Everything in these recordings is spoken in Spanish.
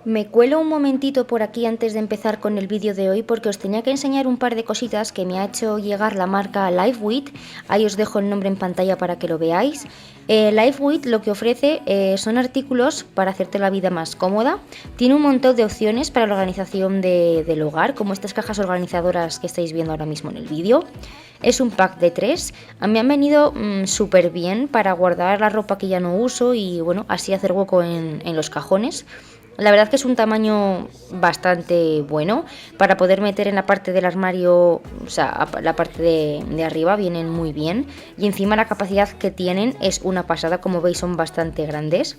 Me cuelo un momentito por aquí antes de empezar con el vídeo de hoy porque os tenía que enseñar un par de cositas que me ha hecho llegar la marca LifeWit. Ahí os dejo el nombre en pantalla para que lo veáis. LifeWit lo que ofrece son artículos para hacerte la vida más cómoda. Tiene un montón de opciones para la organización del hogar, como estas cajas organizadoras que estáis viendo ahora mismo en el vídeo. Es un pack de 3. Me han venido súper bien para guardar la ropa que ya no uso y bueno, así hacer hueco en los cajones. La verdad que es un tamaño bastante bueno para poder meter en la parte del armario, o sea, la parte de arriba vienen muy bien y encima la capacidad que tienen es una pasada, como veis son bastante grandes.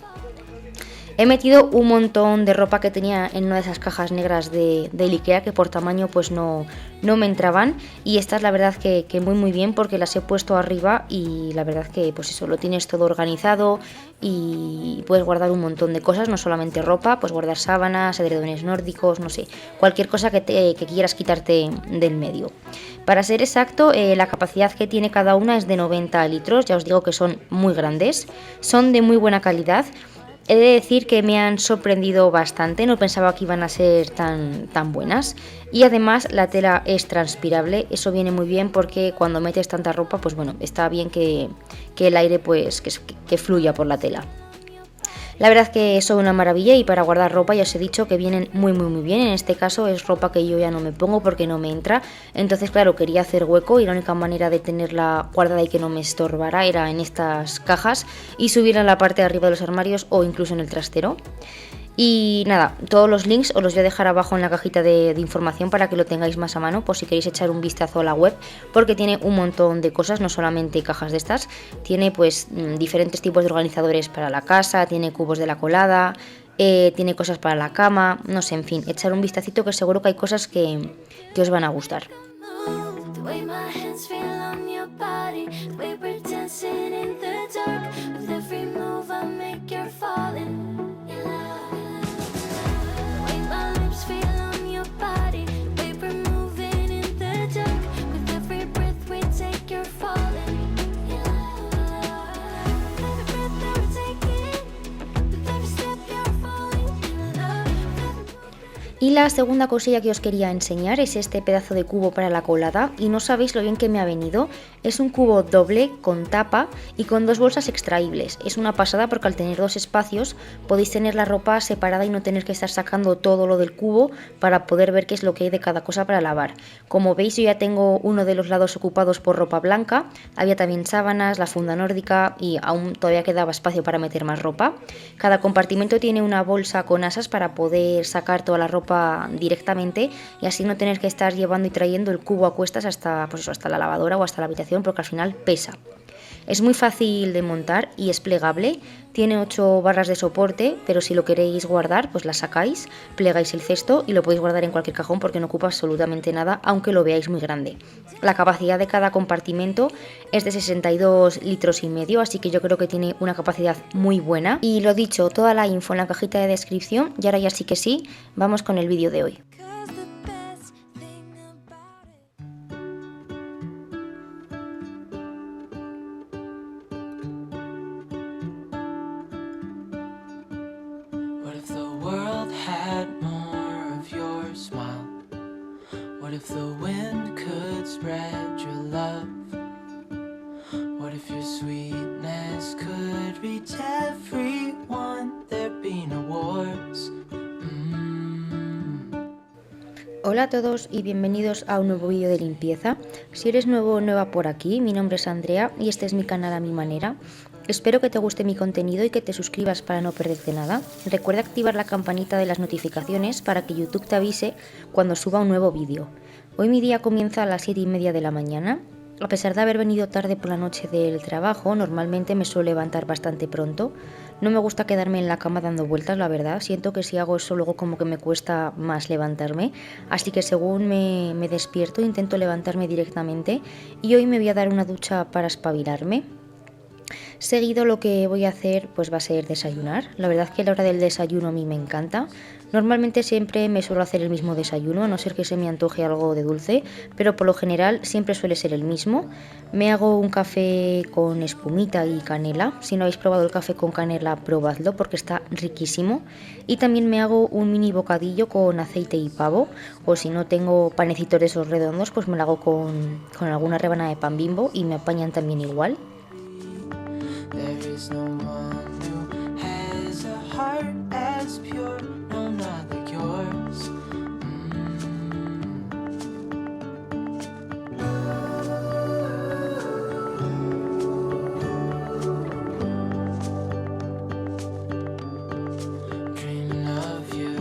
He metido un montón de ropa que tenía en una de esas cajas negras de Ikea que por tamaño pues no me entraban, y estas la verdad que muy bien porque las he puesto arriba y la verdad que pues eso, lo tienes todo organizado y puedes guardar un montón de cosas, no solamente ropa, pues guardar sábanas, edredones nórdicos, no sé, cualquier cosa que quieras quitarte del medio. Para ser exacto, la capacidad que tiene cada una es de 90 litros, ya os digo que son muy grandes, son de muy buena calidad. He de decir que me han sorprendido bastante, no pensaba que iban a ser tan buenas, y además la tela es transpirable, eso viene muy bien porque cuando metes tanta ropa, pues bueno, está bien que el aire pues que fluya por la tela. La verdad que son una maravilla y para guardar ropa ya os he dicho que vienen muy bien. En este caso es ropa que yo ya no me pongo porque no me entra. Entonces claro, quería hacer hueco y la única manera de tenerla guardada y que no me estorbara era en estas cajas y subirla en la parte de arriba de los armarios o incluso en el trastero. Y nada, todos los links os los voy a dejar abajo en la cajita de información para que lo tengáis más a mano por si queréis echar un vistazo a la web, porque tiene un montón de cosas, no solamente cajas de estas, tiene pues diferentes tipos de organizadores para la casa, tiene cubos de la colada, tiene cosas para la cama, no sé, en fin, echar un vistacito que seguro que hay cosas que os van a gustar. Y la segunda cosilla que os quería enseñar es este pedazo de cubo para la colada, y no sabéis lo bien que me ha venido. Es un cubo doble con tapa y con dos bolsas extraíbles. Es una pasada porque al tener dos espacios podéis tener la ropa separada y no tener que estar sacando todo lo del cubo para poder ver qué es lo que hay de cada cosa para lavar. Como veis, yo ya tengo uno de los lados ocupados por ropa blanca, había también sábanas, la funda nórdica y aún todavía quedaba espacio para meter más ropa. Cada compartimento tiene una bolsa con asas para poder sacar toda la ropa directamente y así no tener que estar llevando y trayendo el cubo a cuestas hasta, pues eso, hasta la lavadora o hasta la habitación, porque al final pesa. Es muy fácil de montar y es plegable, tiene 8 barras de soporte, pero si lo queréis guardar pues las sacáis, plegáis el cesto y lo podéis guardar en cualquier cajón porque no ocupa absolutamente nada, aunque lo veáis muy grande. La capacidad de cada compartimento es de 62 litros y medio, así que yo creo que tiene una capacidad muy buena. Y lo dicho, toda la info en la cajita de descripción, y ahora ya sí que sí, vamos con el vídeo de hoy. What if the wind could spread your love? What if your sweetness could reach everyone? There'd be no wars. Hola a todos y bienvenidos a un nuevo vídeo de limpieza. Si eres nuevo o nueva por aquí, mi nombre es Andrea y este es mi canal a mi manera. Espero que te guste mi contenido y que te suscribas para no perderte nada. Recuerda activar la campanita de las notificaciones para que YouTube te avise cuando suba un nuevo vídeo. Hoy mi día comienza a las 7:30 de la mañana. A pesar de haber venido tarde por la noche del trabajo, normalmente me suelo levantar bastante pronto. No me gusta quedarme en la cama dando vueltas, la verdad. Siento que si hago eso luego como que me cuesta más levantarme. Así que según me despierto intento levantarme directamente y hoy me voy a dar una ducha para espabilarme. Seguido lo que voy a hacer pues va a ser desayunar. La verdad es que la hora del desayuno a mí me encanta. Normalmente siempre me suelo hacer el mismo desayuno, a no ser que se me antoje algo de dulce, pero por lo general siempre suele ser el mismo. Me hago un café con espumita y canela. Si no habéis probado el café con canela, probadlo porque está riquísimo. Y también me hago un mini bocadillo con aceite y pavo, o si no tengo panecitos de esos redondos, pues me lo hago con alguna rebanada de pan Bimbo y me apañan también igual. There is no one who has a heart as pure, no, not like yours. Dreaming of you.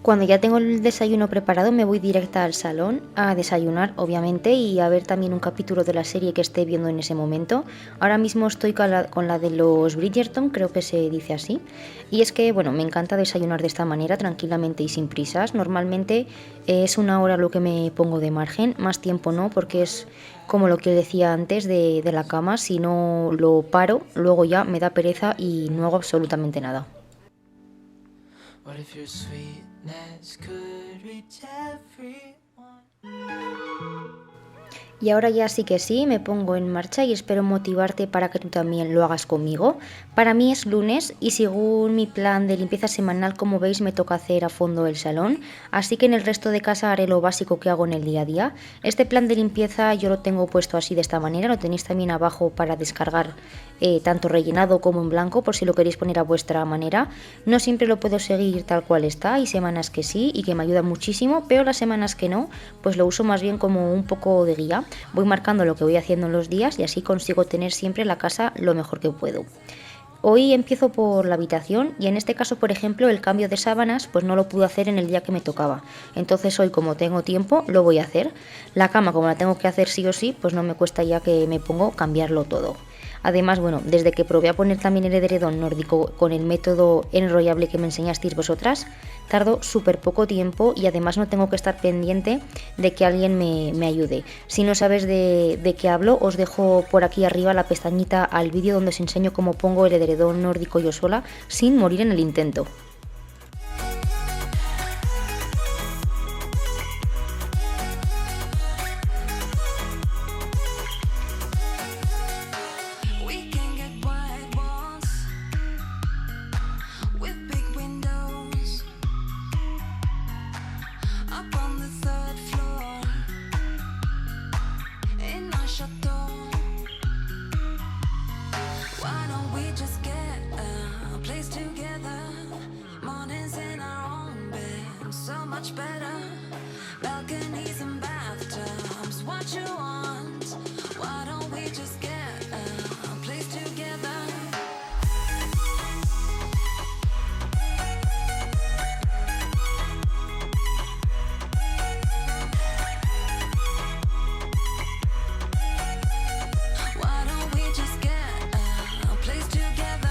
Cuando ya tengo el desayuno preparado me voy directa al salón a desayunar, obviamente, y a ver también un capítulo de la serie que esté viendo en ese momento. Ahora mismo estoy con la de los Bridgerton, creo que se dice así. Y es que, bueno, me encanta desayunar de esta manera, tranquilamente y sin prisas. Normalmente es una hora lo que me pongo de margen, más tiempo no, porque es como lo que decía antes de la cama. Si no lo paro, luego ya me da pereza y no hago absolutamente nada. What if your sweetness could reach everyone? Y ahora ya sí que sí, me pongo en marcha y espero motivarte para que tú también lo hagas conmigo. Para mí es lunes y según mi plan de limpieza semanal, como veis, me toca hacer a fondo el salón, así que en el resto de casa haré lo básico que hago en el día a día. Este plan de limpieza yo lo tengo puesto así de esta manera, lo tenéis también abajo para descargar, tanto rellenado como en blanco, por si lo queréis poner a vuestra manera. No siempre lo puedo seguir tal cual está, hay semanas que sí y que me ayuda muchísimo, pero las semanas que no, pues lo uso más bien como un poco de guía. Voy marcando lo que voy haciendo en los días y así consigo tener siempre la casa lo mejor que puedo. Hoy empiezo por la habitación y en este caso, por ejemplo, el cambio de sábanas pues no lo pude hacer en el día que me tocaba. Entonces hoy, como tengo tiempo, lo voy a hacer. La cama, como la tengo que hacer sí o sí, pues no me cuesta ya que me pongo cambiarlo todo. Además, bueno, desde que probé a poner también el edredón nórdico con el método enrollable que me enseñasteis vosotras, tardo súper poco tiempo y además no tengo que estar pendiente de que alguien me ayude. Si no sabes de qué hablo, os dejo por aquí arriba la pestañita al vídeo donde os enseño cómo pongo el edredón nórdico yo sola sin morir en el intento. We can get white walls with big windows up on the third floor in our chateau. Why don't we just get a place together? Mornings in our own bed, so much better. Balconies and bathtubs, what you want? Why don't we just get a place together? Why don't we just get a place together?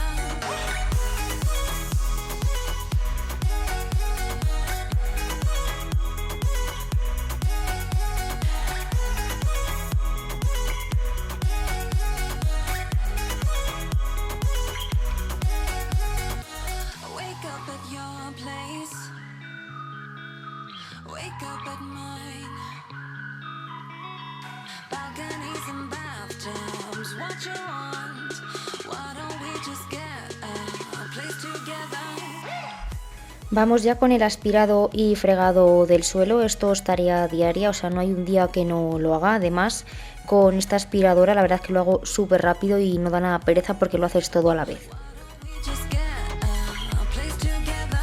Wake up at your place, wake up at mine. Balconies and bathtubs, what you want? Why don't we just get a place together? Vamos ya con el aspirado y fregado del suelo. Esto es tarea diaria, o sea, no hay un día que no lo haga. Además, con esta aspiradora la verdad es que lo hago súper rápido y no da nada pereza porque lo haces todo a la vez. We just get a place together.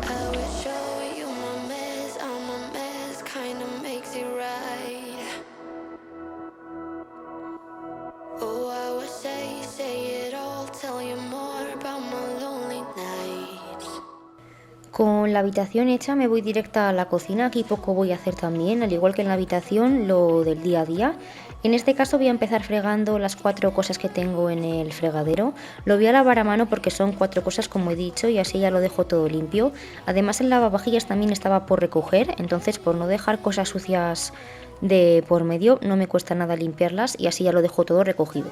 I will show you Con la habitación hecha me voy directa a la cocina, aquí poco voy a hacer también, al igual que en la habitación, lo del día a día. En este caso voy a empezar fregando las 4 cosas que tengo en el fregadero. Lo voy a lavar a mano porque son 4 cosas como he dicho y así ya lo dejo todo limpio. Además el lavavajillas también estaba por recoger, entonces por no dejar cosas sucias de por medio no me cuesta nada limpiarlas y así ya lo dejo todo recogido.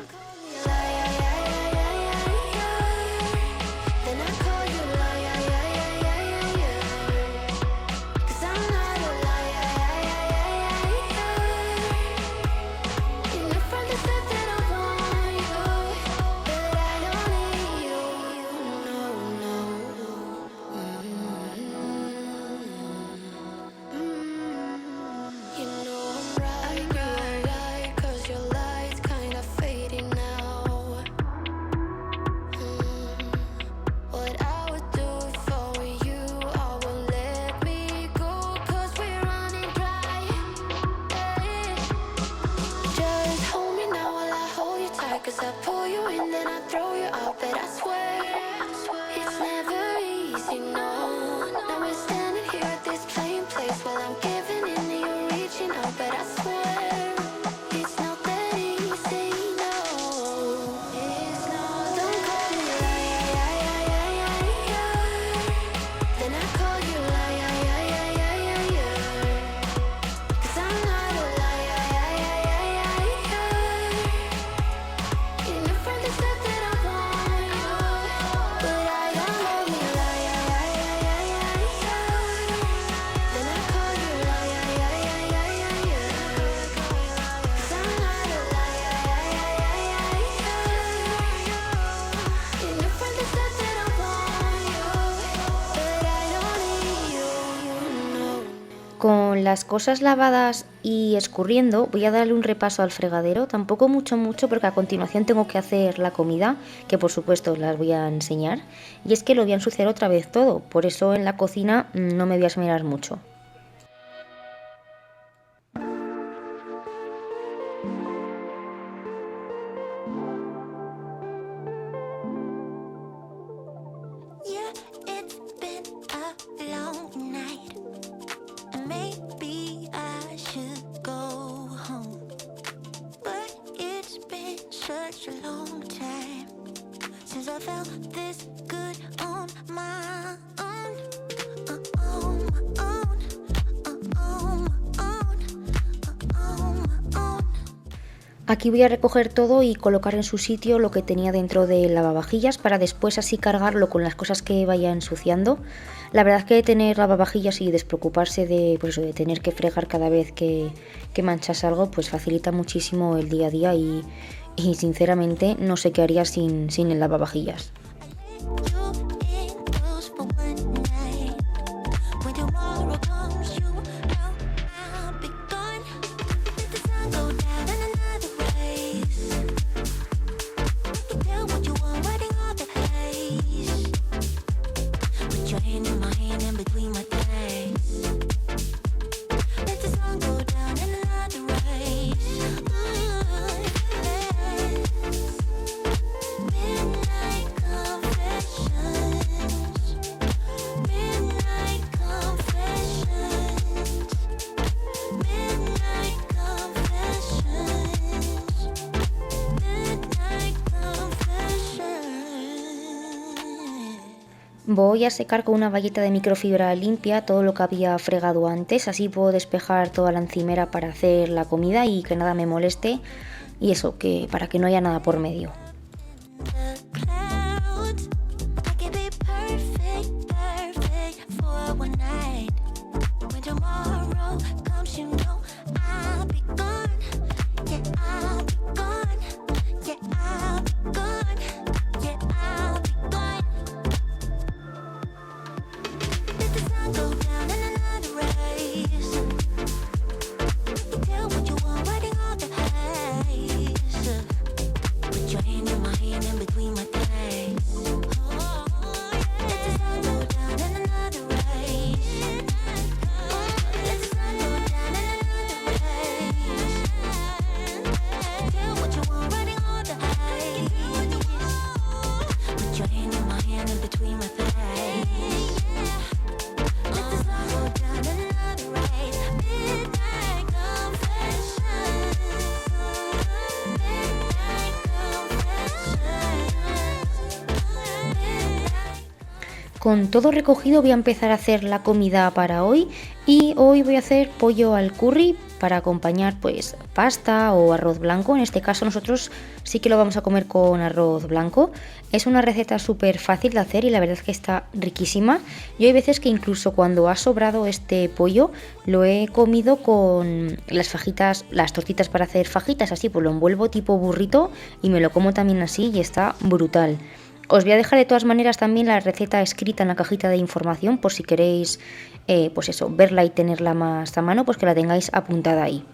Cause I pull you in, then I throw you out, but I swear it's never easy, no. Now we're standing here at this plain place while I'm giving in and you're reaching out, but I swear it's not that easy, no. It's not. Don't call me liar, then I call you liar, cause I'm not a liar. Con las cosas lavadas y escurriendo voy a darle un repaso al fregadero, tampoco mucho porque a continuación tengo que hacer la comida, que por supuesto las voy a enseñar, y es que lo voy a ensuciar otra vez todo, por eso en la cocina no me voy a esmerar mucho. Aquí voy a recoger todo y colocar en su sitio lo que tenía dentro del lavavajillas para después así cargarlo con las cosas que vaya ensuciando. La verdad es que tener lavavajillas y despreocuparse de, pues, de tener que fregar cada vez que manchas algo, pues facilita muchísimo el día a día y sinceramente no sé qué haría sin el lavavajillas. Voy a secar con una bayeta de microfibra limpia todo lo que había fregado antes, así puedo despejar toda la encimera para hacer la comida y que nada me moleste, y eso, que para que no haya nada por medio. Train Con todo recogido voy a empezar a hacer la comida para hoy y hoy voy a hacer pollo al curry para acompañar pues pasta o arroz blanco. En este caso nosotros sí que lo vamos a comer con arroz blanco. Es una receta súper fácil de hacer y la verdad es que está riquísima. Yo hay veces que incluso cuando ha sobrado este pollo lo he comido con las fajitas, las tortitas para hacer fajitas, así pues lo envuelvo tipo burrito y me lo como también así y está brutal. Os voy a dejar de todas maneras también la receta escrita en la cajita de información por si queréis pues eso, verla y tenerla más a mano, pues que la tengáis apuntada ahí.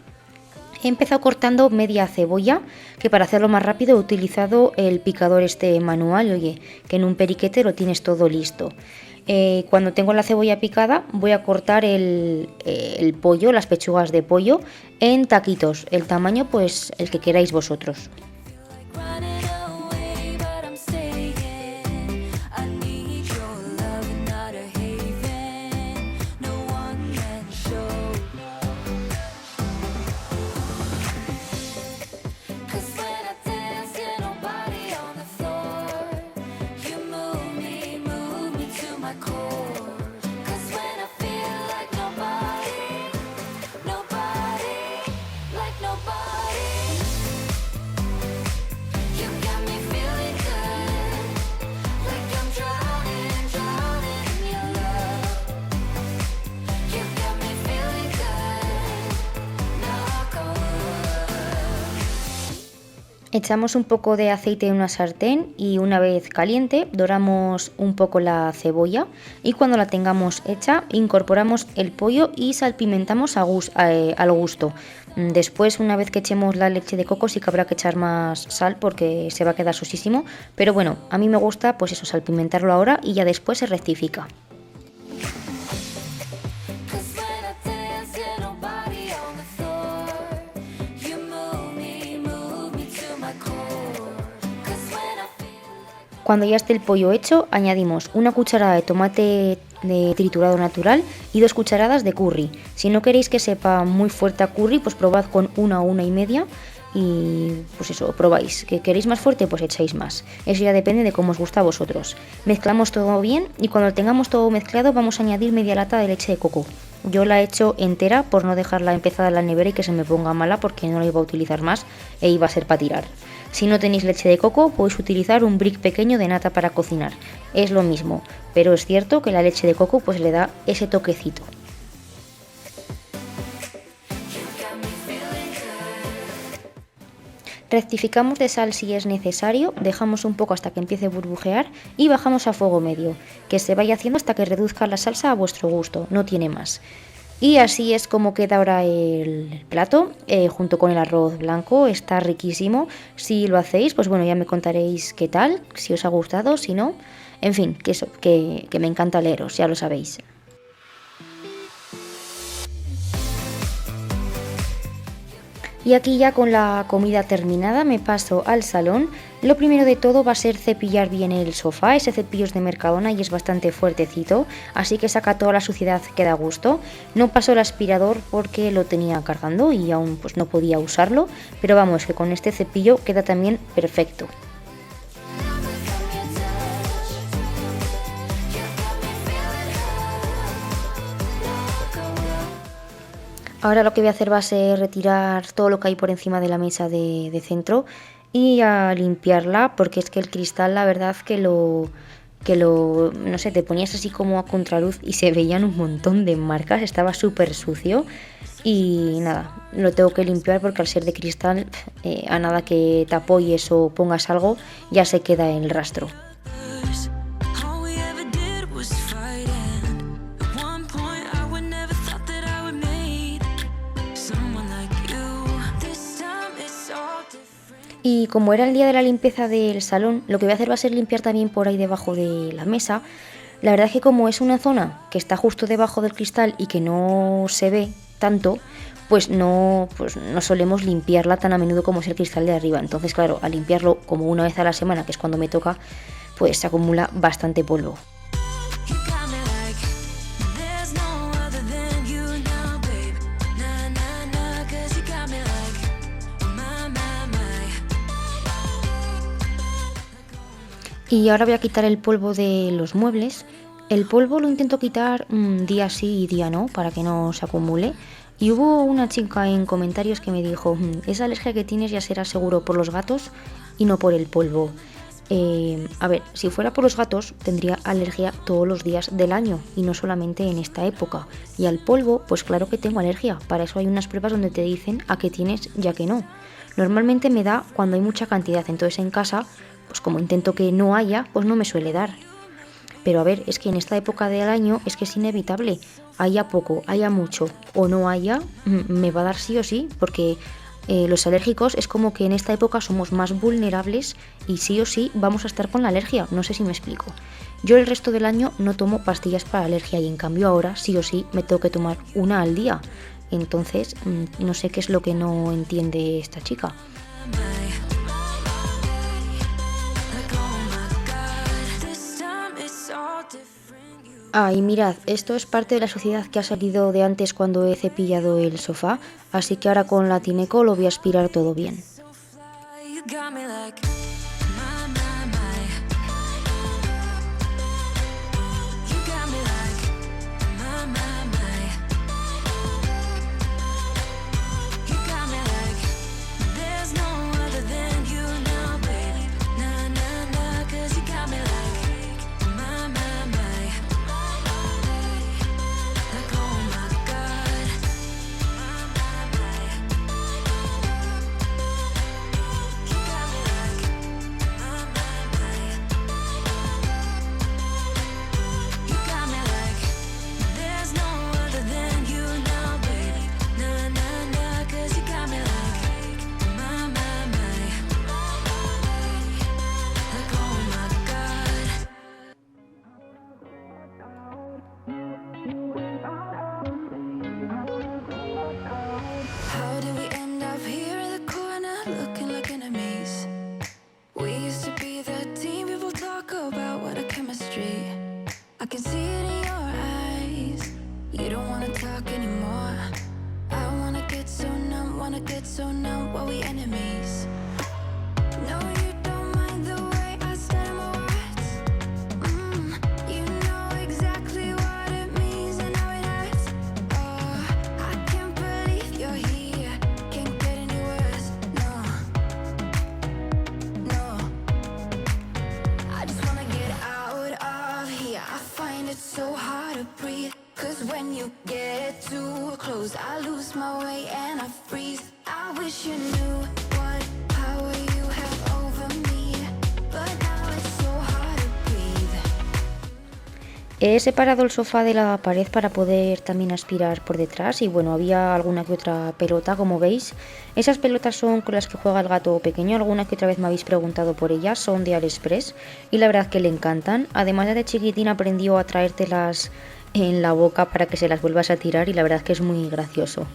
He empezado cortando media cebolla, que para hacerlo más rápido he utilizado el picador este manual, y oye, que en un periquete lo tienes todo listo. Cuando tengo la cebolla picada voy a cortar el pollo, las pechugas de pollo, en taquitos, el tamaño pues el que queráis vosotros. Echamos un poco de aceite en una sartén y una vez caliente doramos un poco la cebolla y cuando la tengamos hecha incorporamos el pollo y salpimentamos al gusto. Después, una vez que echemos la leche de coco, sí que habrá que echar más sal porque se va a quedar sosísimo, pero bueno, a mí me gusta pues eso, salpimentarlo ahora y ya después se rectifica. Cuando ya esté el pollo hecho, añadimos una cucharada de tomate de triturado natural y 2 cucharadas de curry. Si no queréis que sepa muy fuerte a curry, pues probad con una o una y media y pues eso, probáis. ¿Que queréis más fuerte? Pues echáis más. Eso ya depende de cómo os gusta a vosotros. Mezclamos todo bien y cuando lo tengamos todo mezclado vamos a añadir media lata de leche de coco. Yo la he hecho entera por no dejarla empezada en la nevera y que se me ponga mala porque no la iba a utilizar más e iba a ser para tirar. Si no tenéis leche de coco, podéis utilizar un brick pequeño de nata para cocinar. Es lo mismo, pero es cierto que la leche de coco pues le da ese toquecito. Rectificamos de sal si es necesario, dejamos un poco hasta que empiece a burbujear y bajamos a fuego medio, que se vaya haciendo hasta que reduzca la salsa a vuestro gusto, no tiene más. Y así es como queda ahora el plato, junto con el arroz blanco, está riquísimo. Si lo hacéis, pues bueno, ya me contaréis qué tal, si os ha gustado, si no. En fin, que me encanta leeros, ya lo sabéis. Y aquí ya con la comida terminada me paso al salón. Lo primero de todo va a ser cepillar bien el sofá. Ese cepillo es de Mercadona y es bastante fuertecito, así que saca toda la suciedad que da gusto. No paso el aspirador porque lo tenía cargando y aún pues no podía usarlo, pero vamos, que con este cepillo queda también perfecto. Ahora lo que voy a hacer va a ser retirar todo lo que hay por encima de la mesa de centro y a limpiarla, porque es que el cristal, la verdad no sé, te ponías así como a contraluz y se veían un montón de marcas, estaba súper sucio y nada, lo tengo que limpiar porque al ser de cristal, a nada que te apoyes o pongas algo, ya se queda el rastro. Y como era el día de la limpieza del salón, lo que voy a hacer va a ser limpiar también por ahí debajo de la mesa. La verdad es que como es una zona que está justo debajo del cristal y que no se ve tanto, pues no solemos limpiarla tan a menudo como es el cristal de arriba. Entonces, claro, al limpiarlo como una vez a la semana, que es cuando me toca, pues se acumula bastante polvo. Y ahora voy a quitar el polvo de los muebles, El polvo lo intento quitar día sí y día no, para que no se acumule. Y hubo una chica en comentarios que me dijo, esa alergia que tienes ya será seguro por los gatos y no por el polvo. A ver, si fuera por los gatos, tendría alergia todos los días del año y no solamente en esta época. Y al polvo, pues claro que tengo alergia. Para eso hay unas pruebas donde te dicen a qué tienes y a qué no. Normalmente me da cuando hay mucha cantidad, entonces en casa, pues como intento que no haya, pues no me suele dar. Pero a ver, es que en esta época del año es que es inevitable. Haya poco, haya mucho o no haya, me va a dar sí o sí, porque los alérgicos es como que en esta época somos más vulnerables y sí o sí vamos a estar con la alergia. No sé si me explico. Yo el resto del año no tomo pastillas para alergia y en cambio ahora sí o sí me tengo que tomar una al día. Entonces, no sé qué es lo que no entiende esta chica. Y mirad, esto es parte de la suciedad que ha salido de antes cuando he cepillado el sofá, así que ahora con la Tineco lo voy a aspirar todo bien. He separado el sofá de la pared para poder también aspirar por detrás y bueno, había alguna que otra pelota, como veis. Esas pelotas son con las que juega el gato pequeño, alguna que otra vez me habéis preguntado por ellas, son de AliExpress y la verdad que le encantan. Además de chiquitín aprendió a traértelas en la boca para que se las vuelvas a tirar y la verdad que es muy gracioso.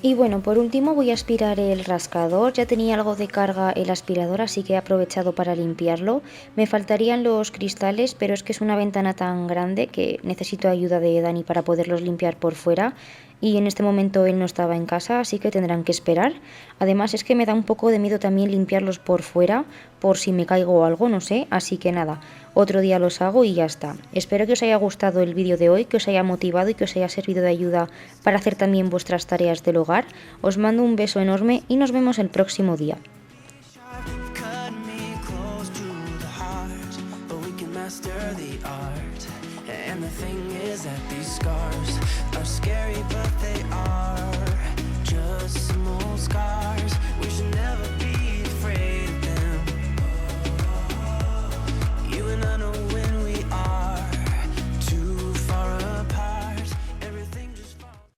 Y bueno, por último voy a aspirar el rascador. Ya tenía algo de carga el aspirador, así que he aprovechado para limpiarlo. Me faltarían los cristales, pero es que es una ventana tan grande que necesito ayuda de Dani para poderlos limpiar por fuera. Y en este momento él no estaba en casa, así que tendrán que esperar. Además es que me da un poco de miedo también limpiarlos por fuera, por si me caigo o algo, no sé. Así que nada, otro día los hago y ya está. Espero que os haya gustado el vídeo de hoy, que os haya motivado y que os haya servido de ayuda para hacer también vuestras tareas del hogar. Os mando un beso enorme y nos vemos el próximo día. Cut me close to the heart, but we can master the art. And the thing is that these scars are scary, but they are